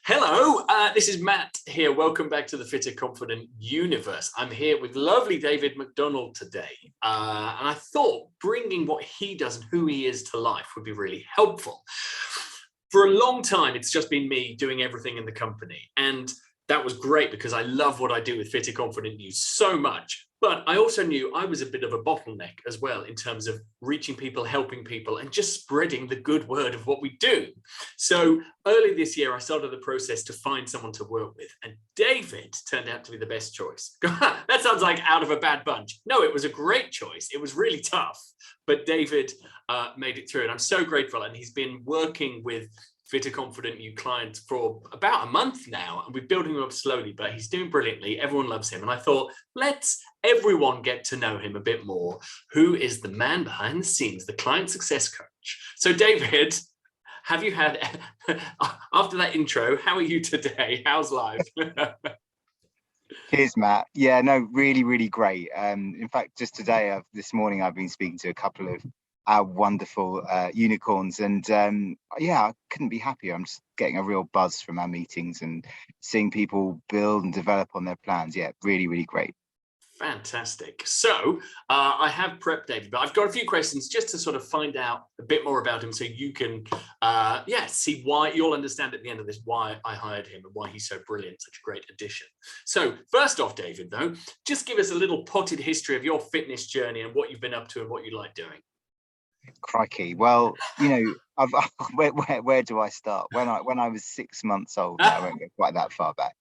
Hello, this is Matt here. Welcome back to the Fitter Confident Universe. I'm here with lovely David Macdonald today. And I thought bringing what he does and who he is to life would be really helpful. For a long time, it's just been me doing everything in the company. And that was great because I love what I do with Fitter Confident You so much. But I also knew I was a bit of a bottleneck as well in terms of reaching people, helping people, and just spreading the good word of what we do. So early this year, I started the process to find someone to work with. And David turned out to be the best choice. That sounds like out of a bad bunch. No, it was a great choice. It was really tough. But David made it through. And I'm so grateful. And he's been working with Fitter Confident You clients for about a month now, and we're building him up slowly, but he's doing brilliantly. Everyone loves him. And I thought, let's everyone get to know him a bit more. Who is the man behind the scenes, the client success coach? So David, have you had, after that intro, how are you today? How's life? Cheers, Matt. Yeah, no, really, really great. In fact, just today, this morning, I've been speaking to a couple of our wonderful unicorns, and yeah, I couldn't be happier. I'm just getting a real buzz from our meetings and seeing people build and develop on their plans. Yeah, really, really great. Fantastic. So I have prepped David, but I've got a few questions just to sort of find out a bit more about him so you can, see why you'll understand at the end of this why I hired him and why he's so brilliant, such a great addition. So first off, David, though, just give us a little potted history of your fitness journey and what you've been up to and what you like doing. Crikey. Well, you know, where do I start? When I was 6 months old, no, I won't go quite that far back.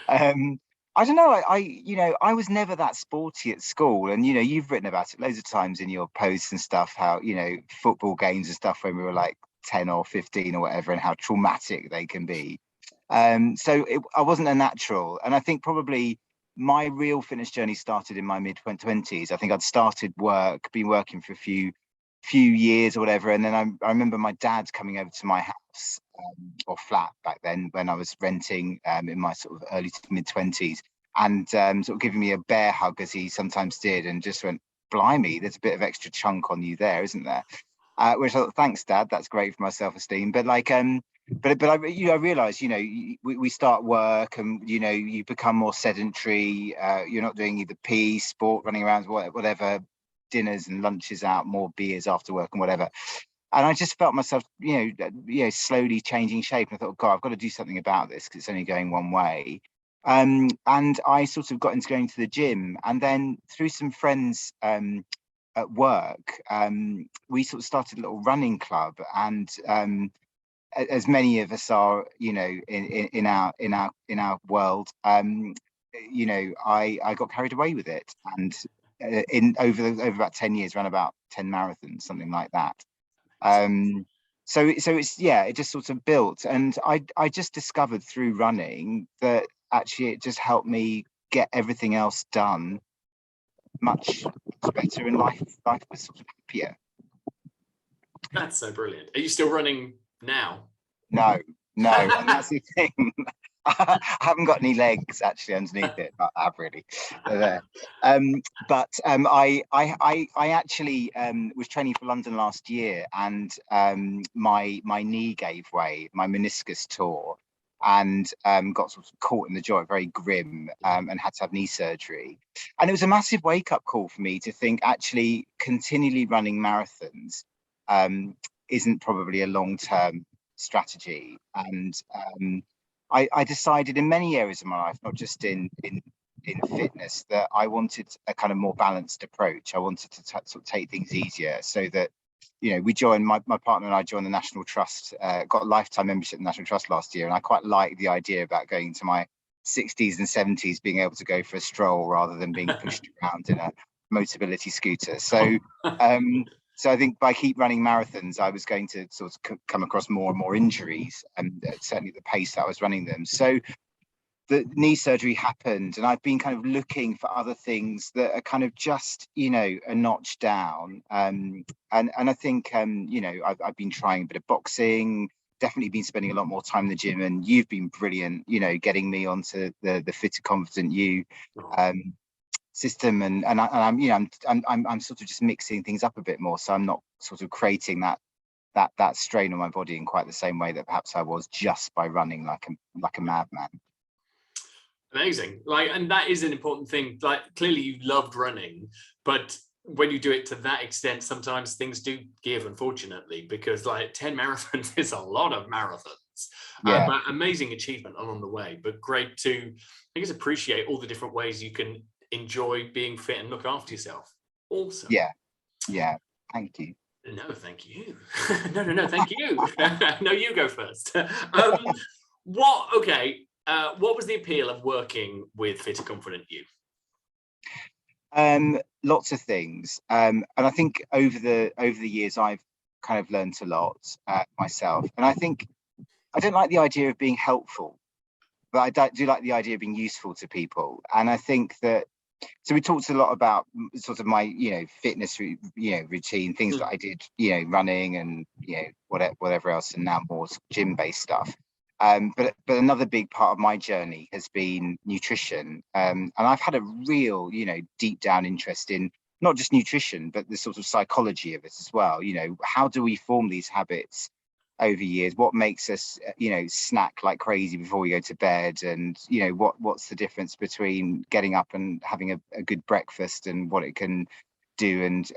I don't know. I was never that sporty at school, and you've written about it loads of times in your posts and stuff. How football games and stuff when we were like 10 or 15 or whatever, and how traumatic they can be. So I wasn't a natural, and I think probably my real fitness journey started in my mid-20s. I think I'd started been working for a few years or whatever, and then I remember my dad coming over to my house or flat back then when I was renting in my sort of early to mid-20s, and sort of giving me a bear hug as he sometimes did, and just went, blimey, there's a bit of extra chunk on you there, isn't there? Which I thought, thanks, Dad, that's great for my self-esteem. But like but I realized we start work, and you become more sedentary. You're not doing either PE, sport, running around, whatever, dinners and lunches out, more beers after work and whatever. And I just felt myself, slowly changing shape. And I thought, God, I've got to do something about this because it's only going one way. And I sort of got into going to the gym, and then through some friends at work, we sort of started a little running club. And as many of us are, in our world, I got carried away with it, and over about 10 years, ran about 10 marathons, something like that. So it's it just sort of built, and I just discovered through running that actually it just helped me get everything else done much better, and life was sort of happier. That's so brilliant. Are you still running now? No, and that's the thing. I haven't got any legs actually underneath it. I have really. They're there. I actually was training for London last year, and my knee gave way, my meniscus tore, and got sort of caught in the joint, very grim, and had to have knee surgery. And it was a massive wake-up call for me to think actually continually running marathons isn't probably a long-term strategy. And I decided in many areas of my life, not just in fitness, that I wanted a kind of more balanced approach. I wanted to sort of take things easier, so that we joined, my partner and I joined the National Trust, got a lifetime membership in the National Trust last year, and I quite like the idea about going into my 60s and 70s being able to go for a stroll rather than being pushed around in a Motability scooter. So so I think by keep running marathons, I was going to sort of come across more and more injuries, and certainly the pace that I was running them. So the knee surgery happened, and I've been kind of looking for other things that are kind of just, a notch down. And I think, I've been trying a bit of boxing, definitely been spending a lot more time in the gym, and you've been brilliant, getting me onto the Fitter Confident You system, and I'm sort of just mixing things up a bit more, so I'm not sort of creating that that strain on my body in quite the same way that perhaps I was just by running like a madman. Amazing. Like, and that is an important thing. Like, clearly you loved running, but when you do it to that extent, sometimes things do give, unfortunately, because like 10 marathons is a lot of marathons. Yeah. But amazing achievement along the way, but great to, I guess, appreciate all the different ways you can enjoy being fit and look after yourself. Awesome. Yeah. Thank you. No, thank you. No, thank you. No, you go first. What was the appeal of working with Fit and Confident You? Lots of things, and I think over the years I've kind of learned a lot myself, and I think I don't like the idea of being helpful, but I do like the idea of being useful to people. And I think that, so we talked a lot about sort of my fitness routine, things that I did, running and whatever else, and now more gym based stuff. But another big part of my journey has been nutrition, and I've had a real deep down interest in not just nutrition but the sort of psychology of it as well. How do we form these habits over years? What makes us snack like crazy before we go to bed, and what's the difference between getting up and having a good breakfast and what it can do, and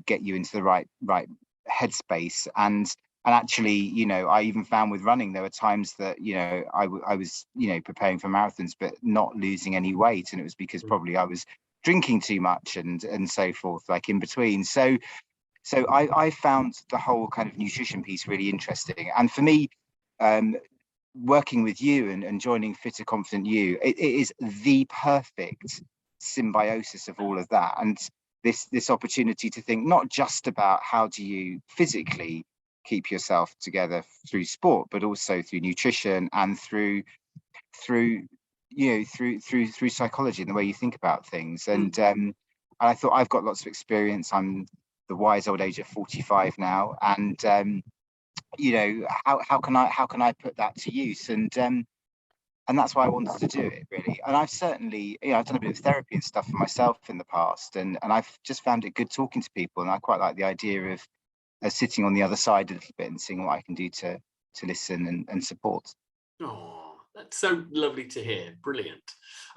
get you into the right headspace. And actually, I even found with running, there were times that I was preparing for marathons but not losing any weight, and it was because probably I was drinking too much and so forth, like in between. So I found the whole kind of nutrition piece really interesting. And for me, working with you and joining Fit and Confident You, it is the perfect symbiosis of all of that. And this opportunity to think not just about how do you physically keep yourself together through sport, but also through nutrition and through psychology and the way you think about things. And I thought, I've got lots of experience. I'm the wise old age of 45 now, and how can I put that to use? And that's why I wanted to do it, really. And I've certainly I've done a bit of therapy and stuff for myself in the past, and I've just found it good talking to people, and I quite like the idea of sitting on the other side a little bit and seeing what I can do to listen and support. Oh, that's so lovely to hear. Brilliant.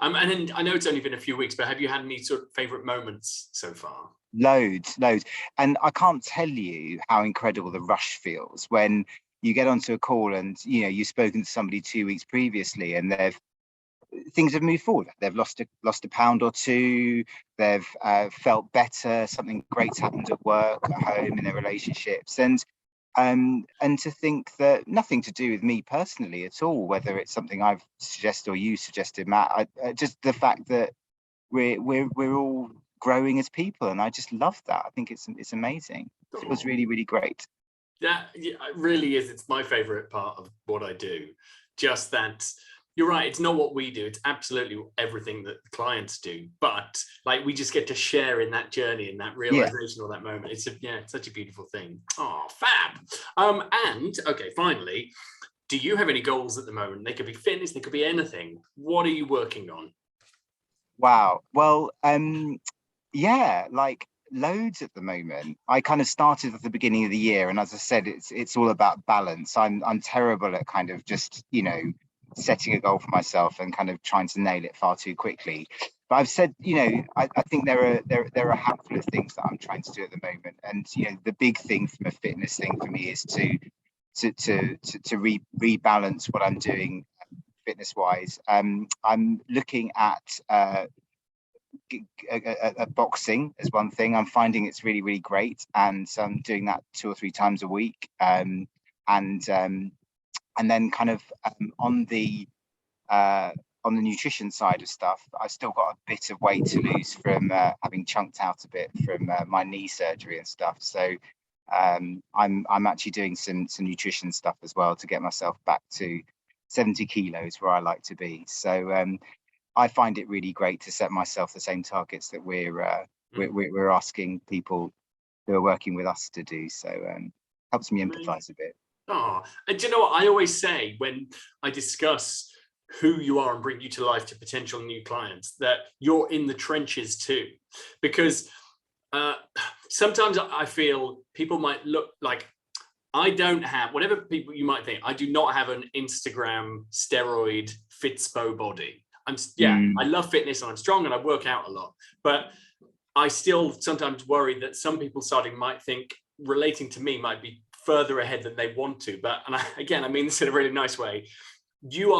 And then I know it's only been a few weeks, but have you had any sort of favorite moments so far? Loads. And I can't tell you how incredible the rush feels when you get onto a call and you've spoken to somebody 2 weeks previously and things have moved forward. They've lost a pound or two. They've felt better. Something great's happened at work, at home, in their relationships, and to think that nothing to do with me personally at all, whether it's something I've suggested or you suggested, Matt. Just the fact that we're all growing as people, and I just love that. I think it's amazing. It feels really, really great. That it really is. It's my favorite part of what I do. Just that you're right. It's not what we do. It's absolutely everything that the clients do. But like we just get to share in that journey and that realization or that moment. It's such a beautiful thing. Oh, fab. And okay, finally, do you have any goals at the moment? They could be fitness. They could be anything. What are you working on? Wow. Well, like loads at the moment. I kind of started at the beginning of the year, and as I said, it's all about balance. I'm terrible at kind of just setting a goal for myself and kind of trying to nail it far too quickly. But I've said, I think there are a handful of things that I'm trying to do at the moment, and the big thing from a fitness thing for me is to rebalance what I'm doing fitness wise. I'm looking at boxing as one thing. I'm finding it's really, really great, and so I'm doing that 2 or 3 times a week. And then kind of on the nutrition side of stuff, I've still got a bit of weight to lose from having chunked out a bit from my knee surgery and stuff. So I'm actually doing some nutrition stuff as well to get myself back to 70 kilos where I like to be. So I find it really great to set myself the same targets that we're asking people who are working with us to do. So helps me empathize a bit. Oh, and do you know what I always say when I discuss who you are and bring you to life to potential new clients, that you're in the trenches too, because sometimes I feel people might look like I don't have, whatever people you might think, I do not have an Instagram steroid fitspo body. I love fitness and I'm strong and I work out a lot, but I still sometimes worry that some people starting might think relating to me might be further ahead than they want to. But, I mean this in a really nice way. You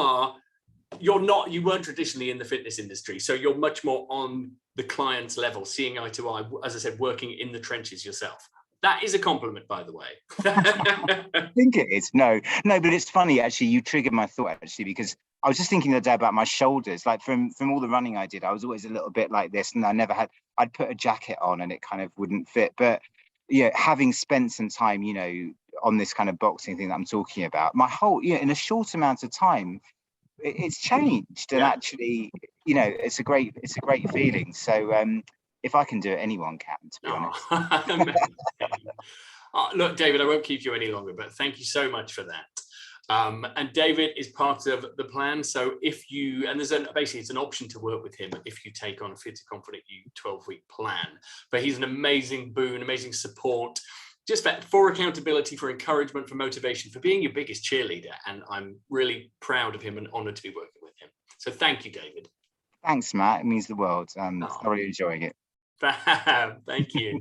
weren't traditionally in the fitness industry. So you're much more on the client's level, seeing eye to eye, as I said, working in the trenches yourself. That is a compliment, by the way. I think it is. No, but it's funny, actually, you triggered my thought, actually, because I was just thinking the other day about my shoulders. Like from all the running I did, I was always a little bit like this, and I'd put a jacket on and it kind of wouldn't fit. But yeah, having spent some time, on this kind of boxing thing that I'm talking about, my whole, in a short amount of time, it's changed. And actually, it's a great feeling. So if I can do it, anyone can, to be honest. Look, David, I won't keep you any longer, but thank you so much for that. And David is part of the plan. So basically it's an option to work with him if you take on a Fit to Confident You 12-week plan. But he's an amazing boon, amazing support, just for accountability, for encouragement, for motivation, for being your biggest cheerleader. And I'm really proud of him and honored to be working with him. So thank you, David. Thanks, Matt. It means the world. I'm thoroughly enjoying it. Thank you.